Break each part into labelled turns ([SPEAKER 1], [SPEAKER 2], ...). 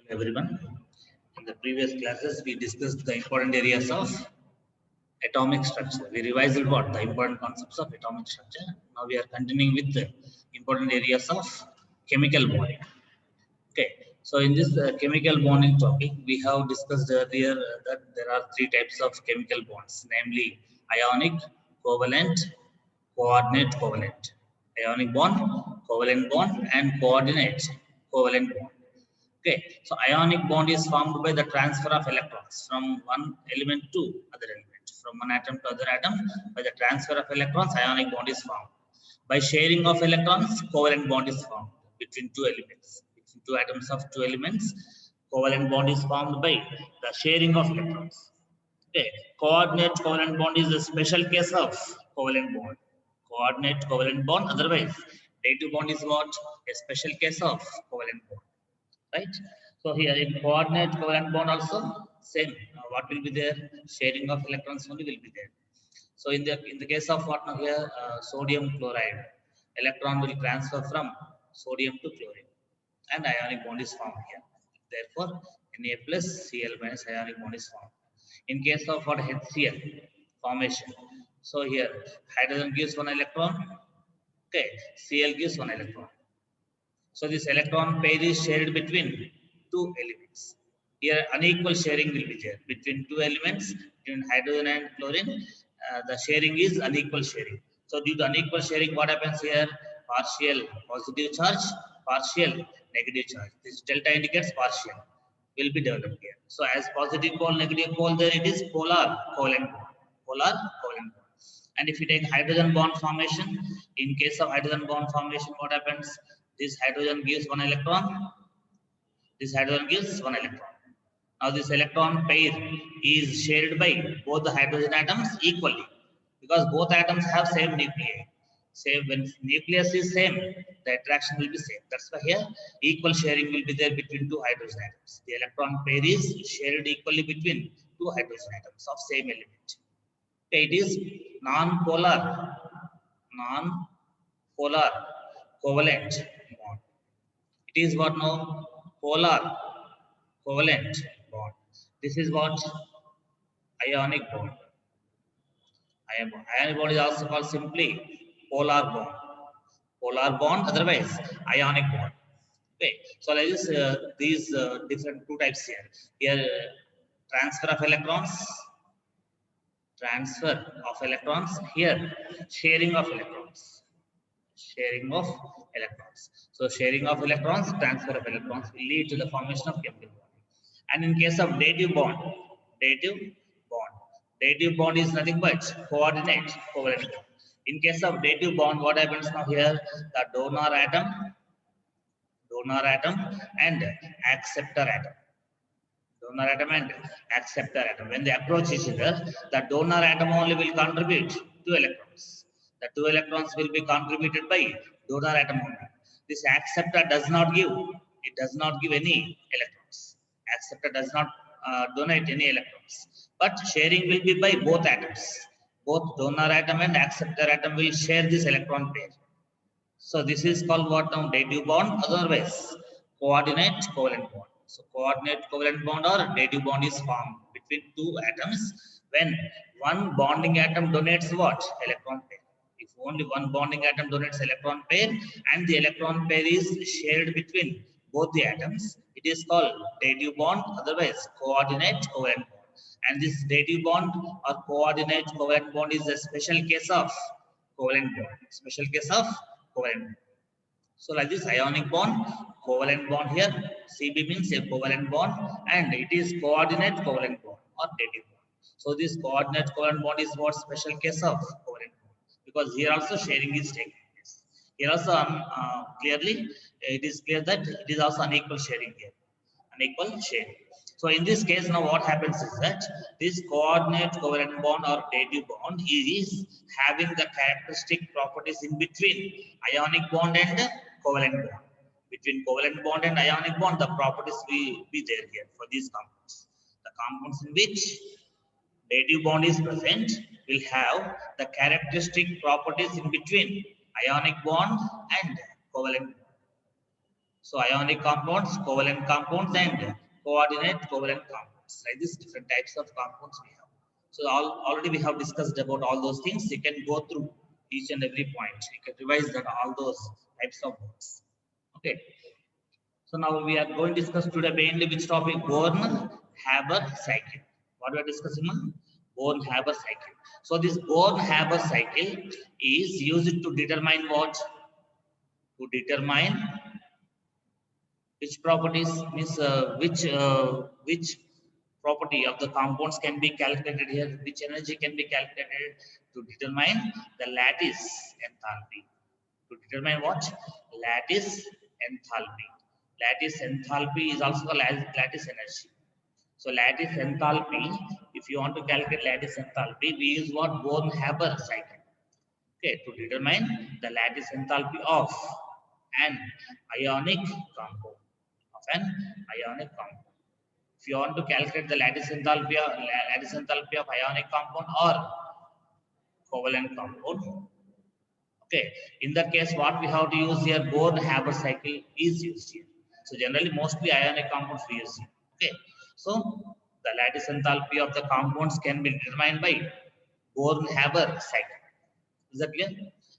[SPEAKER 1] Everyone. In the previous classes, we discussed the important areas of atomic structure. We revised what the important concepts of atomic structure. Now we are continuing with the important areas of chemical bonding. Okay. So in this chemical bonding topic, we have discussed earlier that there are three types of chemical bonds, namely ionic, covalent, coordinate covalent. Ionic bond, covalent bond, and coordinate covalent bond. Okay, so ionic bond is formed by the transfer of electrons from one element to other element, from one atom to other atom. By the transfer of electrons, ionic bond is formed. By sharing of electrons, covalent bond is formed between two elements. Between two atoms of two elements, covalent bond is formed by the sharing of electrons. Okay, coordinate covalent bond is a special case of covalent bond. Coordinate covalent bond, otherwise, dative bond is what? A special case of covalent bond. Right. So here in coordinate covalent bond also same. What will be there? Sharing of electrons only will be there. So in the case of what now here sodium chloride, electron will transfer from sodium to chlorine, and ionic bond is formed here. Therefore, Na plus Cl minus ionic bond is formed. In case of what HCl formation, so here hydrogen gives one electron. Okay, Cl gives one electron. So this electron pair is shared between two elements. Here unequal sharing will be there between two elements, between hydrogen and chlorine. The sharing is unequal sharing. So due to unequal sharing, what happens here? Partial positive charge, partial negative charge. This delta indicates partial will be developed here. So as positive pole, negative pole, there it is polar covalent bond. Polar covalent bond. And if you take hydrogen bond formation, in case of hydrogen bond formation, what happens? This hydrogen gives one electron. This hydrogen gives one electron. Now this electron pair is shared by both the hydrogen atoms equally because both atoms have same nuclei. Same when nucleus is same, the attraction will be same. That's why here equal sharing will be there between two hydrogen atoms. The electron pair is shared equally between two hydrogen atoms of same element. Okay, it is non-polar covalent bond. It is what now? Polar covalent bond. This is what? Ionic bond. Ionic bond is also called simply polar bond. Polar bond, otherwise ionic bond. Okay, so like this, these different two types here. Here, transfer of electrons. Transfer of electrons. Here, sharing of electrons. Sharing of electrons. So sharing of electrons, transfer of electrons will lead to the formation of chemical bond. And in case of dative bond, dative bond is nothing but coordinate covalent bond. In case of dative bond, what happens now here? The donor atom and acceptor atom. Donor atom and acceptor atom. When they approach each other, the donor atom only will contribute 2 electrons. The 2 electrons will be contributed by donor atom only. This acceptor does not give. It does not give any electrons. Acceptor does not donate any electrons. But sharing will be by both atoms. Both donor atom and acceptor atom will share this electron pair. So this is called what now? Dative bond, otherwise coordinate covalent bond. So coordinate covalent bond or dative bond is formed between two atoms when one bonding atom donates what? Electron pair. If only one bonding atom donates electron pair and the electron pair is shared between both the atoms, it is called dative bond, otherwise coordinate covalent bond. And this dative bond or coordinate covalent bond is a special case of covalent bond. Special case of covalent bond. So like this ionic bond, covalent bond here, Cb means a covalent bond and it is coordinate covalent bond or dative bond. So this coordinate covalent bond is what special case of covalent bond because here also sharing is taking place. Here also clearly it is clear that it is also unequal sharing here, unequal sharing. So in this case now what happens is that this coordinate covalent bond or dative bond is having the characteristic properties in between ionic bond and covalent bond. Between covalent bond and ionic bond, the properties will be there here for these compounds. The compounds in which dative bond is present will have the characteristic properties in between ionic bond and covalent bond. So ionic compounds, covalent compounds, and coordinate covalent compounds. Like this, different types of compounds we have. So already we have discussed about all those things. You can go through each and every point. You can revise that all those types of words. Okay. So now we are going to discuss today mainly which topic? Born-Haber cycle. What we are discussing? Born-Haber cycle. So this Born-Haber cycle is used to determine what? To determine which properties, means which property of the compounds can be calculated here, which energy can be calculated to determine the lattice enthalpy. To determine what? Lattice enthalpy. Lattice enthalpy is also called as lattice energy. So lattice enthalpy, if you want to calculate lattice enthalpy, we use what? Born-Haber cycle. Okay, to determine the lattice enthalpy of an ionic compound. Of an ionic compound. If you want to calculate the lattice enthalpy of ionic compound or covalent compound, okay, in that case, what we have to use here? Born-Haber cycle is used here. So generally, mostly ionic compounds we use here. Okay, so the lattice enthalpy of the compounds can be determined by Born-Haber cycle. Is that clear?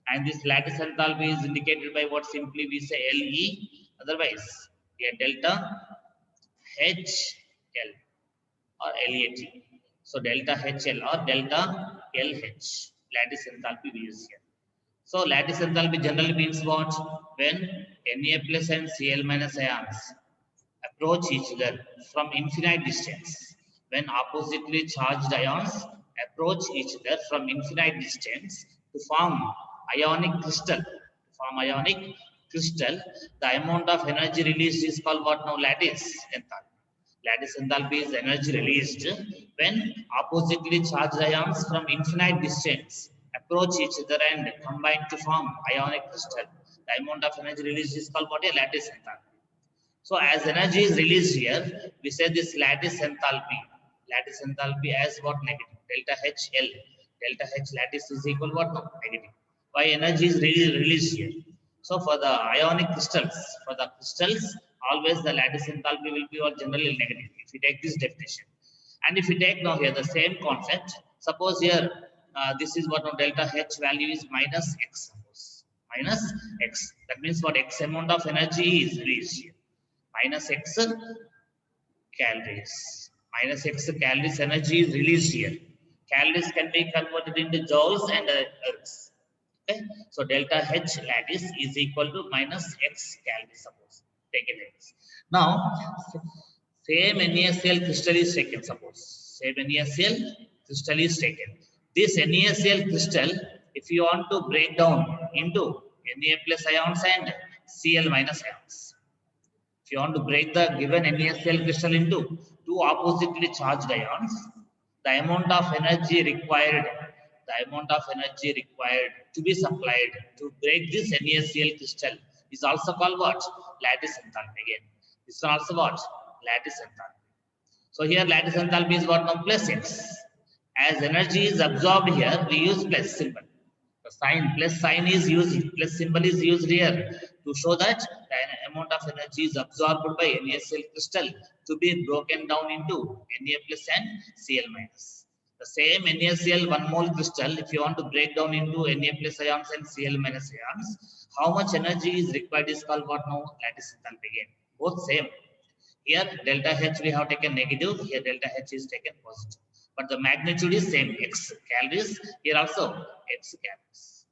[SPEAKER 1] And this lattice enthalpy is indicated by what? Simply we say Le. Otherwise, a delta HL or LAT. So delta HL or delta LH. Lattice enthalpy we use here. So lattice enthalpy generally means what? When Na plus and Cl minus ions approach each other from infinite distance. When oppositely charged ions approach each other from infinite distance to form ionic crystal. The amount of energy released is called what now? Lattice enthalpy. Lattice enthalpy is energy released when oppositely charged ions from infinite distance approach each other and combine to form ionic crystal. The amount of energy released is called what? A lattice enthalpy. So as energy is released here, we say this lattice enthalpy. Lattice enthalpy as what? Negative. Delta HL. Delta H lattice is equal what? No, negative. Why? Energy is released here. So for the ionic crystals, always the lattice enthalpy will be generally negative if we take this definition. And if we take now here the same concept, suppose here this is what now? Delta H value is minus X. Suppose minus X. That means what? X amount of energy is released here. Minus X calories. Minus X calories energy is released here. Calories can be converted into joules and ergs. Okay. So delta H lattice is equal to minus X calories. Suppose take it X. Now same NaCl crystal is taken. Suppose same NaCl crystal is taken. This NaCl crystal, if you want to break down into Na plus ions and Cl minus ions. If you want to break the given NaCl crystal into two oppositely charged ions, the amount of energy required to be supplied to break this NaCl crystal is also called what? Lattice enthalpy again. This is also what? Lattice enthalpy. So here lattice enthalpy is what now? Plus X. As energy is absorbed here, we use plus symbol. The sign plus sign is used, plus symbol is used here to show that the amount of energy is absorbed by NaCl crystal to be broken down into Na plus and Cl minus. The same NaCl 1 mole crystal, if you want to break down into Na plus ions and Cl minus ions, how much energy is required is called what now? Lattice enthalpy again. Both same. Here delta H we have taken negative, here delta H is taken positive. But the magnitude is same, X calories, here also X calories.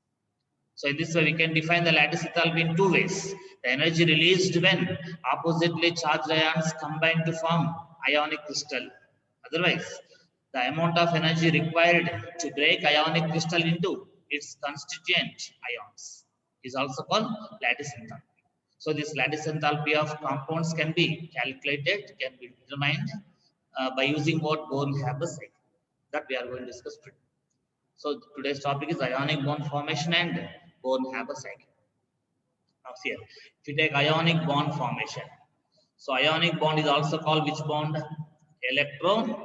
[SPEAKER 1] So in this way we can define the lattice enthalpy in two ways. The energy released when oppositely charged ions combine to form ionic crystal. Otherwise, the amount of energy required to break ionic crystal into its constituent ions is also called lattice enthalpy. So this lattice enthalpy of compounds can be calculated, can be determined by using what? Born-Haber cycle. That we are going to discuss today. So today's topic is ionic bond formation and Born-Haber cycle. Now here, if you take ionic bond formation, so ionic bond is also called which bond? Electrovalent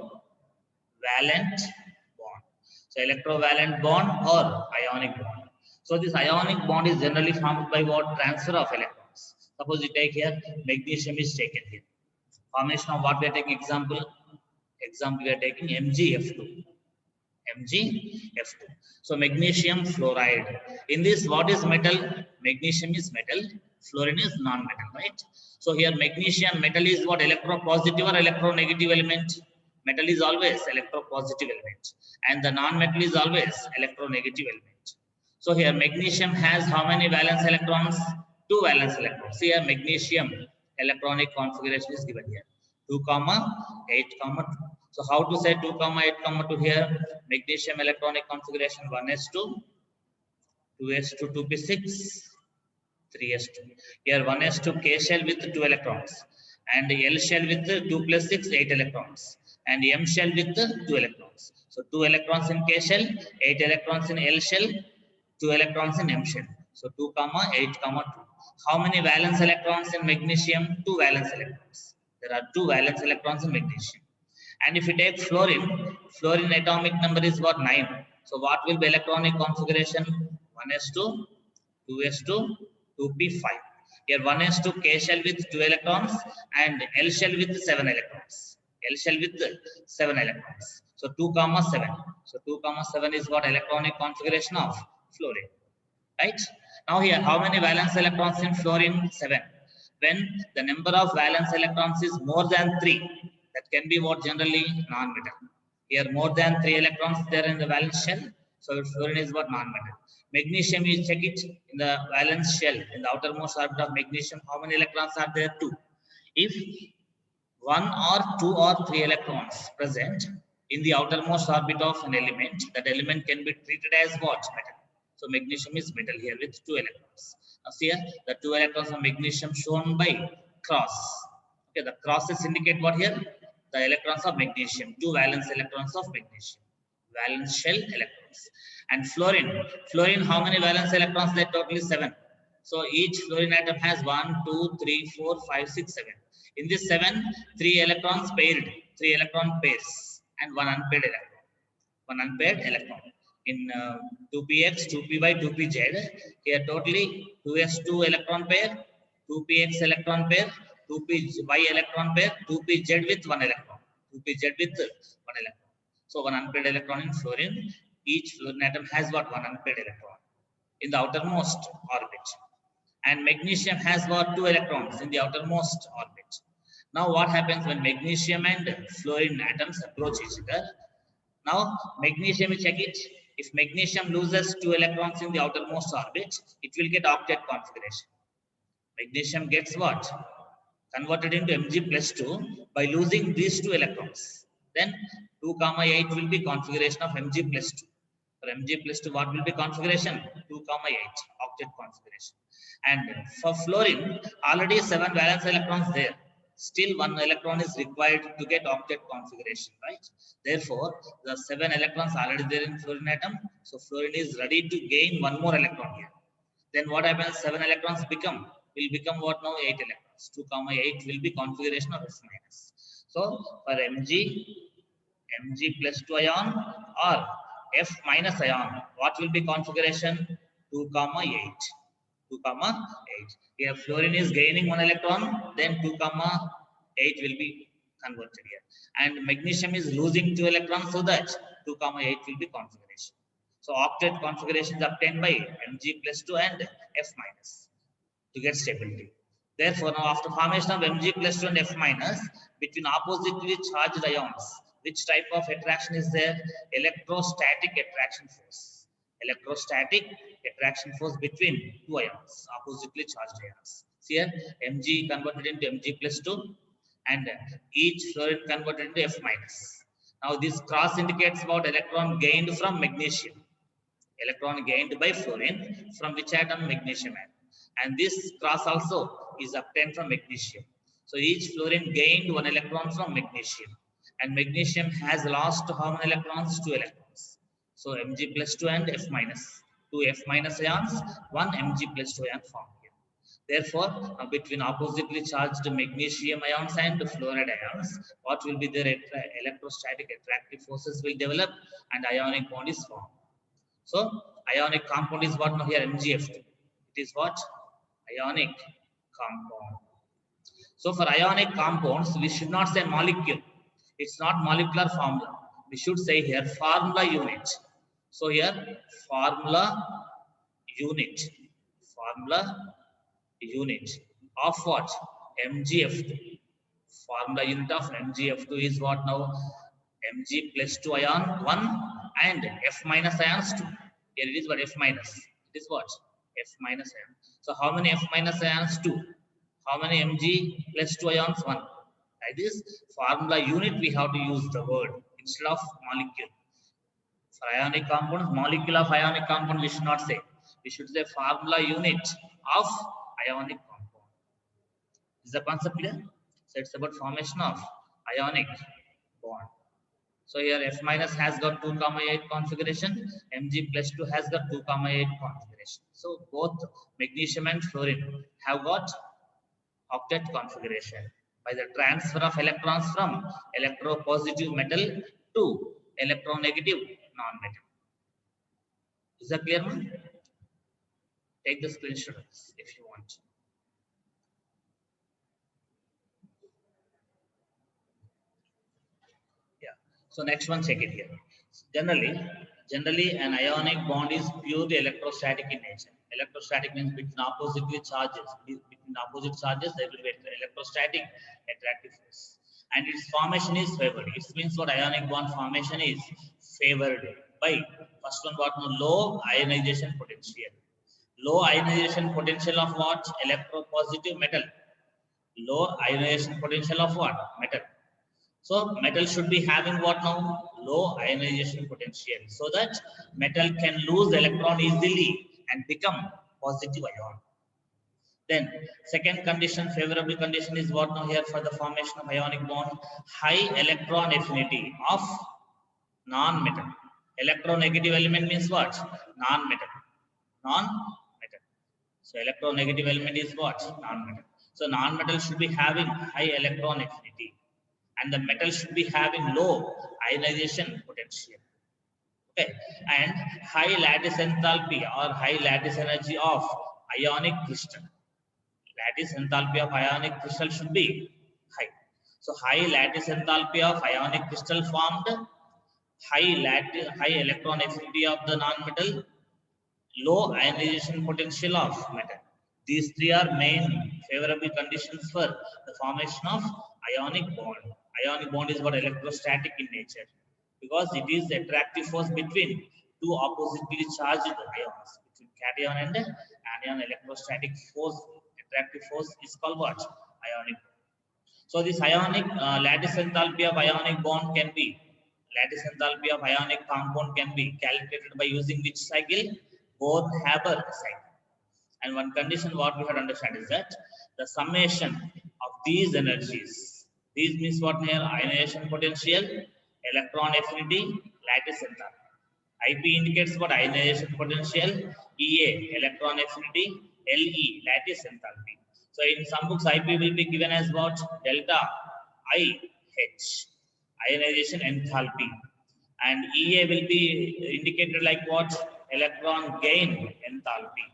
[SPEAKER 1] bond. So electrovalent bond or ionic bond. So this ionic bond is generally formed by what? Transfer of electrons. Suppose you take here magnesium is taken here. Formation of what we are taking example. Example we are taking MgF2. MgF2. So magnesium fluoride. In this, what is metal? Magnesium is metal. Fluorine is non-metal, right? So here magnesium metal is what? Electropositive or electronegative element? Metal is always electropositive element, and the non-metal is always electronegative element. So here magnesium has how many valence electrons? 2 valence electrons. Here magnesium electronic configuration is given here. 2, 8, 2. So how to say 2, 8, 2 here? Magnesium electronic configuration 1s2, 2s2, 2p6, 3s2. Here 1s2 K shell with 2 electrons, and L shell with 2 plus 6, 8 electrons, and M shell with 2 electrons. So 2 electrons in K shell, 8 electrons in L shell, 2 electrons in M shell. So 2, 8, 2. How many valence electrons in magnesium? 2 valence electrons. There are 2 valence electrons in magnesium. And if you take fluorine, fluorine atomic number is what? 9. So what will be electronic configuration? 1s2, 2s2, 2p5. Here 1s2 K shell with 2 electrons and L shell with 7 electrons. L shell with 7 electrons. So 2, 7. So 2, 7 is what? Electronic configuration of fluorine. Right? Now here, how many valence electrons in fluorine? 7. When the number of valence electrons is more than 3, that can be what? Generally non-metal. Here more than 3 electrons there in the valence shell. So fluorine is what? Non-metal. Magnesium, you check it in the valence shell, in the outermost orbit of magnesium, how many electrons are there? 2. If 1 or 2 or 3 electrons present in the outermost orbit of an element, that element can be treated as what? Metal. So magnesium is metal here with 2 electrons. Now see here, the 2 electrons of magnesium shown by cross. Okay, the crosses indicate what here? The electrons of magnesium, 2 valence electrons of magnesium, valence shell electrons. And fluorine, fluorine, how many valence electrons? There totally 7. So each fluorine atom has 1, 2, 3, 4, 5, 6, 7. In this 7, 3 electrons paired, 3 electron pairs, and 1 unpaired electron. 1 unpaired electron. In 2px, 2py, 2pz, here totally 2s2 electron pair, 2px electron pair, 2py electron pair, 2pz with 1 electron, 2pz with 1 electron. So 1 unpaired electron in fluorine. Each fluorine atom has what? 1 unpaired electron in the outermost orbit. And magnesium has what? 2 electrons in the outermost orbit. Now what happens when magnesium and fluorine atoms approach each other? Now magnesium, check it. If magnesium loses 2 electrons in the outermost orbit, it will get octet configuration. Magnesium gets what? Converted into Mg plus 2 by losing these 2 electrons. Then 2, 8 will be configuration of Mg plus 2. For Mg plus 2, what will be configuration? 2, 8, octet configuration. And for fluorine, already 7 valence electrons there. Still 1 electron is required to get octet configuration, right? Therefore, the 7 electrons already there in fluorine atom. So fluorine is ready to gain 1 more electron here. Then what happens? 7 electrons will become what now? 8 electrons. 2, 8 will be configuration of S minus. So for Mg plus 2 ion or F minus ion, what will be configuration? 2, 8. 2, 8. Here fluorine is gaining 1 electron, then 2, 8 will be converted here. And magnesium is losing 2 electrons, so that 2, 8 will be configuration. So octet configuration is obtained by Mg plus 2 and F minus to get stability. Therefore, now after formation of Mg plus 2 and F minus, between oppositely charged ions, which type of attraction is there? Electrostatic attraction force. Electrostatic attraction force between 2 ions, oppositely charged ions. See here, Mg converted into Mg plus 2 and each fluorine converted into F minus. Now this cross indicates about electron gained from magnesium. Electron gained by fluorine from which atom? Magnesium atom. And this cross also is obtained from magnesium. So each fluorine gained 1 electron from magnesium. And magnesium has lost how many electrons? 2 electrons. So Mg plus 2 and F minus. 2 F minus ions, 1 Mg plus 2 ion formed here. Therefore, between oppositely charged magnesium ions and fluoride ions, what will be their electrostatic attractive forces will develop and ionic bond is formed. So ionic compound is what now here? MgF2. It is what? Ionic compound. So for ionic compounds, we should not say molecule. It's not molecular formula. We should say here formula unit. So here formula unit. Formula unit of what? MgF2. Formula unit of MgF2 is what now? Mg plus 2 ion 1 and F minus ions 2. Here it is what? F minus. It is what? F minus ion. So how many F minus ions? 2. How many Mg plus 2 ions? 1. Like this formula unit we have to use the word instead of molecule. For ionic compounds, molecule of ionic compound we should not say. We should say formula unit of ionic compound. Is the concept clear? So it's about formation of ionic bond. So here F minus has got 2, 8 configuration. Mg plus 2 has got 2, 8 configuration. So both magnesium and fluorine have got octet configuration by the transfer of electrons from electropositive metal to electronegative non-metal. Is that clear, man? Take the screenshots if you want. Yeah. So next one, check it here. Generally, an ionic bond is purely electrostatic in nature. Electrostatic means between opposite charges. Between opposite charges, there will be electrostatic attractive force, and its formation is favored. It means what ionic bond formation is favored by first one what? Low ionization potential. Low ionization potential of what? Electropositive metal. Low ionization potential of what? Metal. So metal should be having what now? Low ionization potential, so that metal can lose electron easily and become positive ion. Then second condition, favorable condition is what now here for the formation of ionic bond? High electron affinity of non-metal. Electronegative element means what? Non-metal. Non-metal. So electronegative element is what? Non-metal. So non-metal should be having high electron affinity, and the metal should be having low ionization potential. Okay, and high lattice enthalpy or high lattice energy of ionic crystal. Lattice enthalpy of ionic crystal should be high. So high lattice enthalpy of ionic crystal formed, high electron affinity of the non-metal, low ionization potential of metal. These three are main favorable conditions for the formation of ionic bond. Ionic bond is what? Electrostatic in nature, because it is the attractive force between two oppositely charged ions, between cation and anion. Electrostatic force, attractive force is called what? Ionic. So this ionic lattice enthalpy of ionic bond can be, lattice enthalpy of ionic compound can be calculated by using which cycle? Bohr-Haber cycle. And one condition what we have to understand is that the summation of these energies, these means what here? Ionization potential, electron affinity, lattice enthalpy. IP indicates what? Ionization potential, EA electron affinity, LE lattice enthalpy. So in some books IP will be given as what? Delta IH ionization enthalpy, and EA will be indicated like what? Electron gain enthalpy.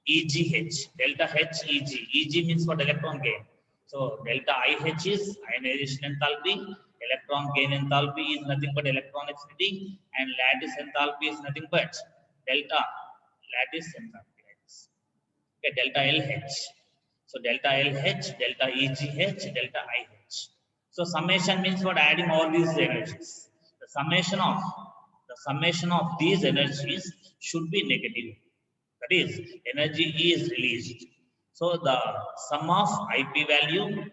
[SPEAKER 1] EGH, delta H EG. EG means what? Electron gain. So delta IH is ionization enthalpy. Electron gain enthalpy is nothing but electron affinity, and lattice enthalpy is nothing but delta lattice enthalpy. Okay, delta LH. So delta LH, delta EGH, delta IH. So summation means what? Adding all these energies. The summation of these energies should be negative. That is, energy E is released. So the sum of IP value,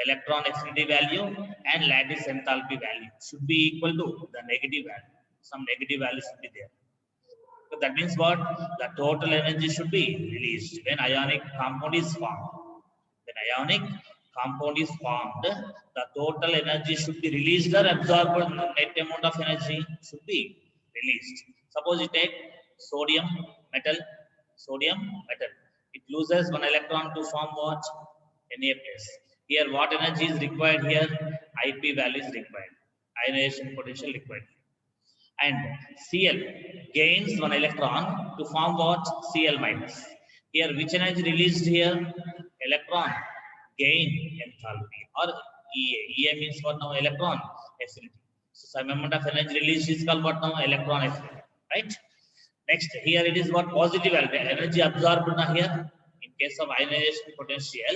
[SPEAKER 1] electron affinity value, and lattice enthalpy value should be equal to the negative value. Some negative value should be there. So that means what? The total energy should be released when ionic compound is formed. When ionic compound is formed, the total energy should be released or absorbed. Net amount of energy should be released. Suppose you take sodium metal. It loses one electron to form what? Na+. Here, what energy is required here? IP value is required. Ionization potential required. And Cl gains one electron to form what? Cl minus. Here, which energy released here? electron gain enthalpy or EA. EA means what now? Electron affinity. So some amount of energy released is called what now? Electron affinity, right? Next, here it is what positive energy absorbed now here. In case of ionization potential,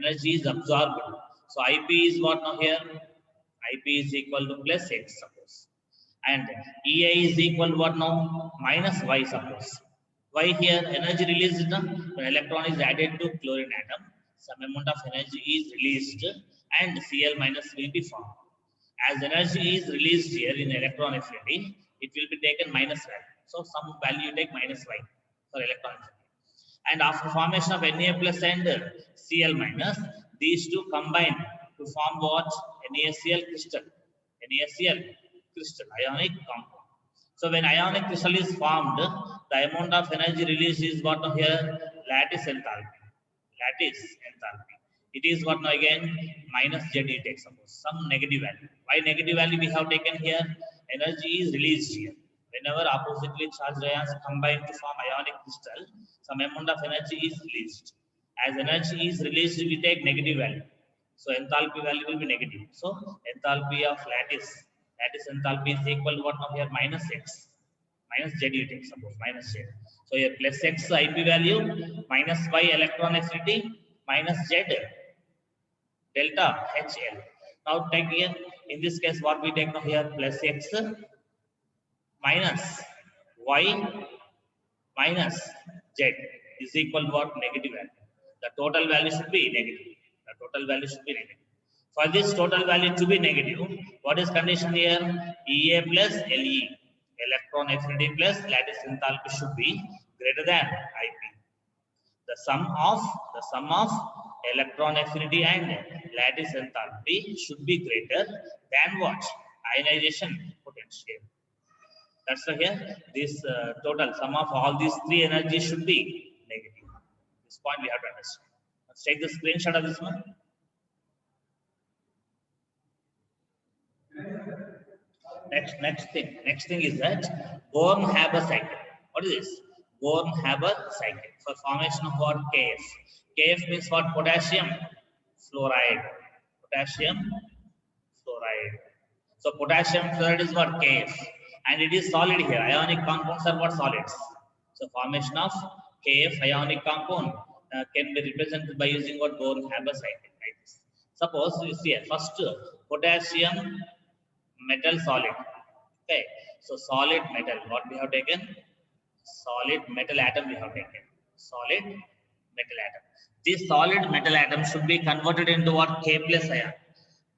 [SPEAKER 1] energy is absorbed. So IP is what now here? IP is equal to plus X suppose. And EA is equal to what now? Minus Y suppose. Why here? Energy released when electron is added to chlorine atom. Some amount of energy is released and Cl minus will be formed. As energy is released here in electron affinity, it will be taken minus value. So some value you take minus Y for electron affinity. And after formation of Na plus and Cl minus, these two combine to form what? NaCl crystal. NaCl crystal, ionic compound. So when ionic crystal is formed, the amount of energy released is what now here? Lattice enthalpy. Lattice enthalpy. It is what now again? Minus Z you take suppose. Some negative value. Why negative value we have taken here? Energy is released here. Whenever oppositely charged ions combine to form ionic crystal, some amount of energy is released. As energy is released, we take negative value. So enthalpy value will be negative. So enthalpy of lattice enthalpy is equal to what now here? Minus X. Minus Z you take suppose. Minus Z. So here plus X IP value, minus Y electron affinity, minus Z delta HL. Now take here, in this case what we take now here? Plus X minus Y minus Z is equal to what? Negative value. The total value should be negative. The total value should be negative. For this total value to be negative, what is condition here? EA plus LE, electron affinity plus lattice enthalpy should be greater than IP. The sum of electron affinity and lattice enthalpy should be greater than what? Ionization potential. That's why here this total sum of all these three energies should be negative. This point we have to understand. Let's take the screenshot of this one. Next thing is that Born-Haber cycle. What is this? Born-Haber cycle for formation of what? KF. KF means what? Potassium fluoride. Potassium fluoride. So potassium fluoride is what? KF, and it is solid here. Ionic compounds are what? Solids. So formation of KF ionic compound can be represented by using what? Born-Haber cycle. Like this. Suppose you see here, first potassium metal solid. Okay, so solid metal, what we have taken? Solid metal atom we have taken. Solid metal atom. This solid metal atom should be converted into what? K plus ion.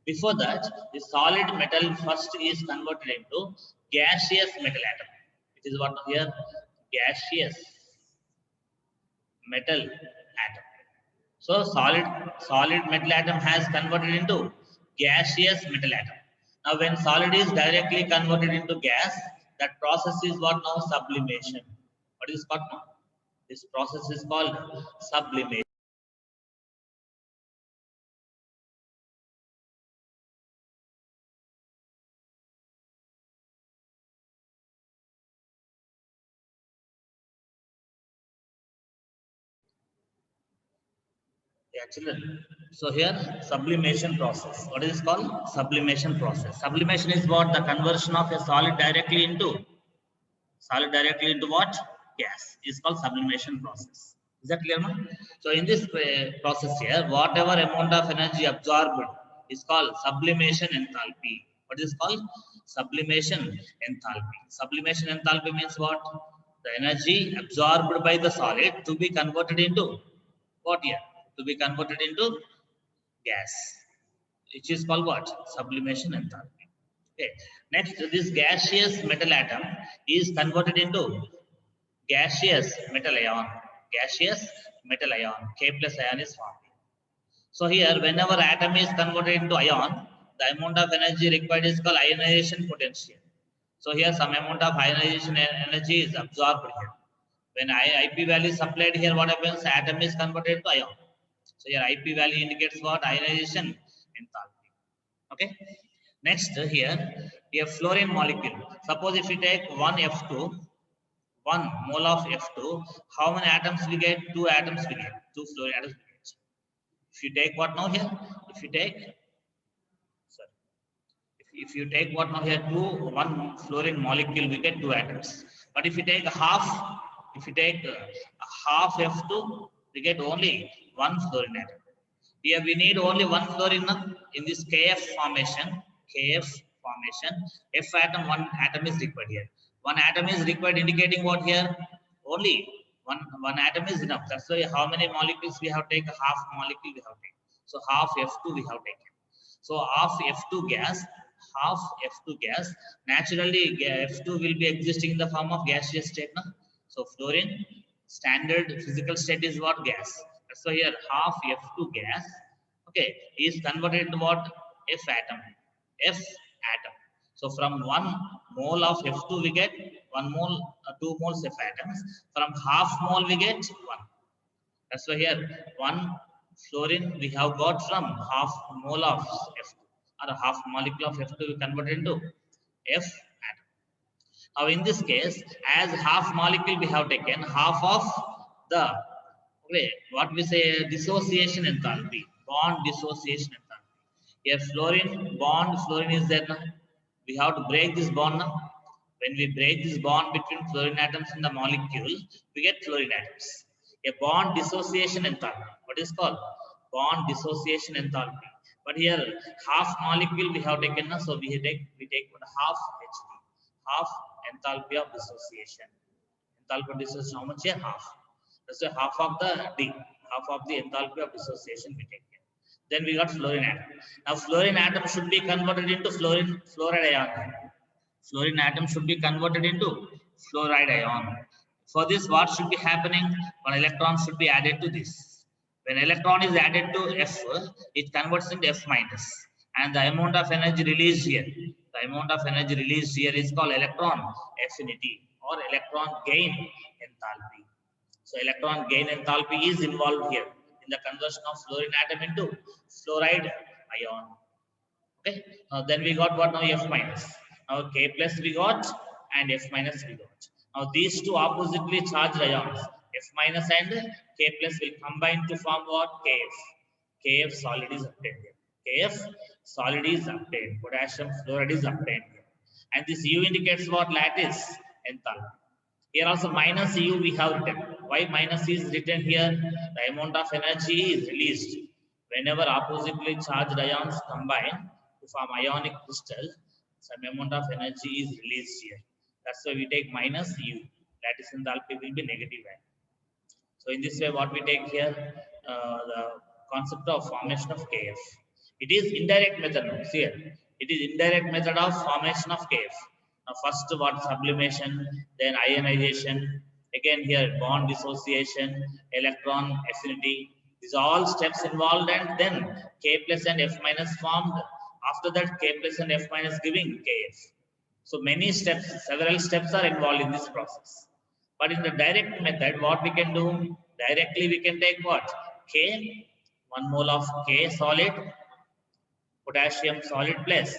[SPEAKER 1] Before that, the solid metal first is converted into gaseous metal atom. It is what here? Gaseous metal atom. So solid metal atom has converted into gaseous metal atom. Now, when solid is directly converted into gas, that process is what now? Sublimation. What is called now? This process is called sublimation. Yeah, children. So here, sublimation process. What is called? Sublimation process. Sublimation is what? The conversion of a solid directly into what? Gas is called sublimation process. Is that clear now? So in this process here, whatever amount of energy absorbed is called sublimation enthalpy. What is called? Sublimation enthalpy. Sublimation enthalpy means what? The energy absorbed by the solid to be converted into what here? To be converted into gas, which is called what? Sublimation enthalpy. Okay. Next, this gaseous metal atom is converted into gaseous metal ion. Gaseous metal ion. K plus ion is formed. So here, whenever atom is converted into ion, the amount of energy required is called ionization potential. So here, some amount of ionization energy is absorbed here. When IP value is supplied here, what happens? Atom is converted into ion. So your IP value indicates what? Ionization enthalpy. Okay. Next here we have fluorine molecule. Suppose if we take one F2, 1 mole of F2, how many atoms we get? 2 atoms we get. 2 fluorine atoms we get. If you take what now here? If you take, sorry, if you take what now here, one fluorine molecule, we get 2 atoms. But if you take if you take half F2, we get only one fluorine atom. Here we need only one fluorine in this KF formation. KF formation, F atom, one atom is required here. One atom is required, indicating what here? Only one atom is enough. That's why how many molecules we have taken? Half molecule we have taken. So half F2 we have taken. So half F2 gas, naturally F2 will be existing in the form of gaseous state. No? So fluorine, standard physical state is what? Gas. So here half F2 gas, okay, is converted into what? F atom. F atom. So from 1 mole of F2 we get 1 mole, 2 moles F atoms. From half mole we get 1. That's why here 1 fluorine we have got from half mole of F2, or half molecule of F2 we converted into F atom. Now in this case, as half molecule we have taken half of the, okay, what we say, dissociation enthalpy, bond dissociation enthalpy. If fluorine bond, fluorine is there now. We have to break this bond now. When we break this bond between fluorine atoms in the molecule, we get fluorine atoms. A bond dissociation enthalpy. What is called? Bond dissociation enthalpy. But here half molecule we have taken now, so we take half Hd, half enthalpy of dissociation. Enthalpy of dissociation, how much here? Half. That's why half of the D, half of the enthalpy of dissociation we take here. Then we got fluorine atom. Now fluorine atom should be converted into fluoride ion. Fluorine atom should be converted into fluoride ion. For this, what should be happening? One electron should be added to this. When electron is added to F, it converts into F minus. And the amount of energy released here, is called electron affinity or electron gain enthalpy. So electron gain enthalpy is involved here in the conversion of fluorine atom into fluoride ion. Okay. Then we got what now? F minus. Now K plus we got and F minus we got. Now these two oppositely charged ions, F minus and K plus, will combine to form what? KF. KF solid is obtained here. KF solid is obtained. Potassium fluoride is obtained here. And this U indicates what? Lattice enthalpy. Here also minus U we have written. Why minus is written here? The amount of energy is released whenever oppositely charged ions combine to form ionic crystal. Some amount of energy is released here. That's why we take minus U. Lattice enthalpy will be negative value. So in this way, what we take here, the concept of formation of KF. It is indirect method now. See here, it is indirect method of formation of KF. Now first what? Sublimation, then ionization, again here bond dissociation, electron affinity. These are all steps involved, and then K plus and F minus formed. After that, K plus and F minus giving KF. So many steps, several steps are involved in this process. But in the direct method, what we can do? Directly we can take what? K, 1 mole of K solid, potassium solid plus